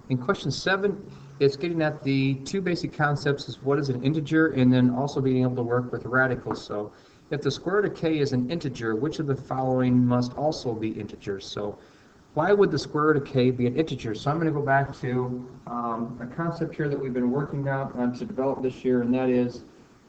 In question 7, it's getting at the two basic concepts is what is an integer and then also being able to work with radicals. So if the square root of k is an integer, which of the following must also be integers? So why would the square root of k be an integer? So I'm going to go back to a concept here that we've been working on to develop this year, and that is,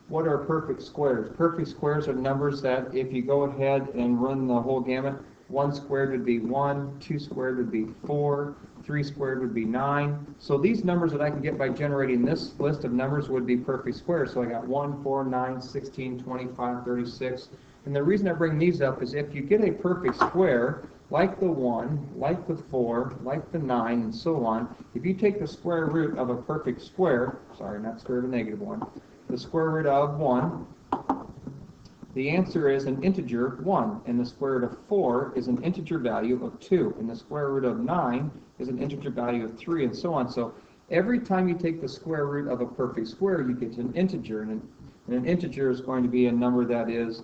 what are perfect squares? Perfect squares are numbers that if you go ahead and run the whole gamut, 1 squared would be 1, 2 squared would be 4, 3 squared would be 9. So these numbers that I can get by generating this list of numbers would be perfect squares. So I got 1, 4, 9, 16, 25, 36. And the reason I bring these up is if you get a perfect square, like the 1, like the 4, like the 9, and so on, if you take the square root of a perfect square, sorry, not square root of a negative 1, the square root of 1, the answer is an integer 1, and the square root of 4 is an integer value of 2, and the square root of 9 is an integer value of 3, and so on. So every time you take the square root of a perfect square, you get an integer, and an integer is going to be a number that is,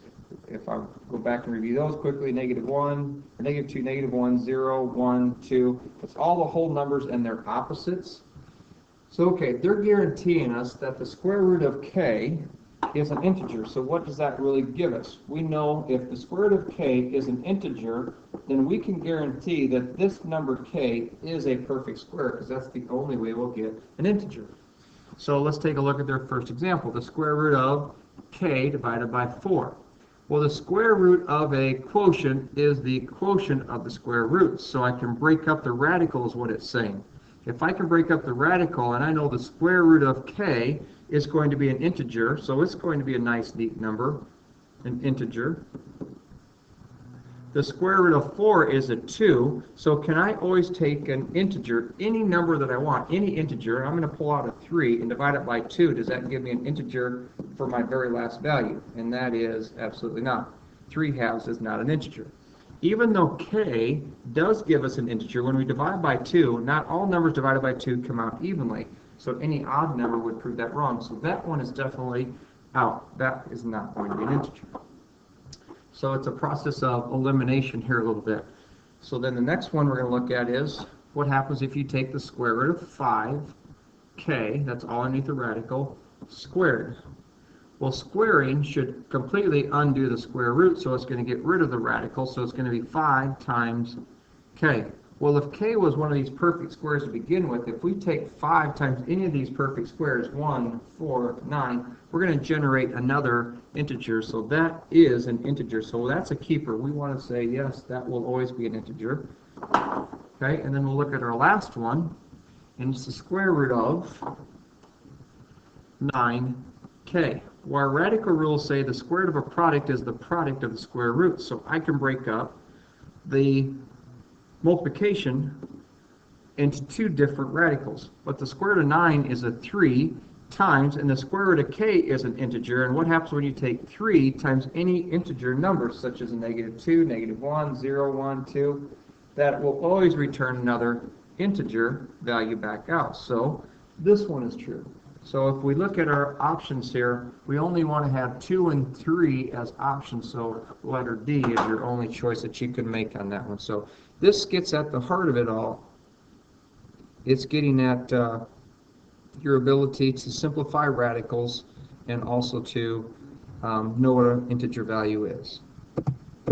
if I go back and review those quickly, negative 1, or negative 2, negative 1, 0, 1, 2. It's all the whole numbers and their opposites. So, okay, they're guaranteeing us that the square root of k is an integer. So what does that really give us? We know if the square root of k is an integer, then we can guarantee that this number k is a perfect square, because that's the only way we'll get an integer. So let's take a look at their first example, the square root of k divided by 4. Well, the square root of a quotient is the quotient of the square roots, so I can break up the radical is what it's saying. If I can break up the radical, and I know the square root of k is going to be an integer, so it's going to be a nice, neat number, an integer. The square root of 4 is a 2, so can I always take an integer, any number that I want, any integer, I'm going to pull out a 3 and divide it by 2. Does that give me an integer for my very last value? And that is absolutely not. 3/2 is not an integer. Even though k does give us an integer, when we divide by 2, not all numbers divided by 2 come out evenly. So any odd number would prove that wrong. So that one is definitely out. That is not going to be an integer. So it's a process of elimination here a little bit. So then the next one we're going to look at is what happens if you take the square root of 5k, that's all underneath the radical, squared. Well, squaring should completely undo the square root, so it's going to get rid of the radical, so it's going to be 5 times k. Well, if k was one of these perfect squares to begin with, if we take 5 times any of these perfect squares, 1, 4, 9, we're going to generate another integer, so that is an integer. So that's a keeper. We want to say, yes, that will always be an integer. Okay, and then we'll look at our last one, and it's the square root of 9k. Well, our radical rules say the square root of a product is the product of the square root, so I can break up the multiplication into 2 different radicals. But the square root of 9 is a 3 times, and the square root of k is an integer. And what happens when you take 3 times any integer number, such as a negative 2, negative 1, 0, 1, 2? That will always return another integer value back out. So this one is true. So if we look at our options here, we only want to have 2 and 3 as options, so letter D is your only choice that you can make on that one. So this gets at the heart of it all. It's getting at your ability to simplify radicals and also to know what an integer value is.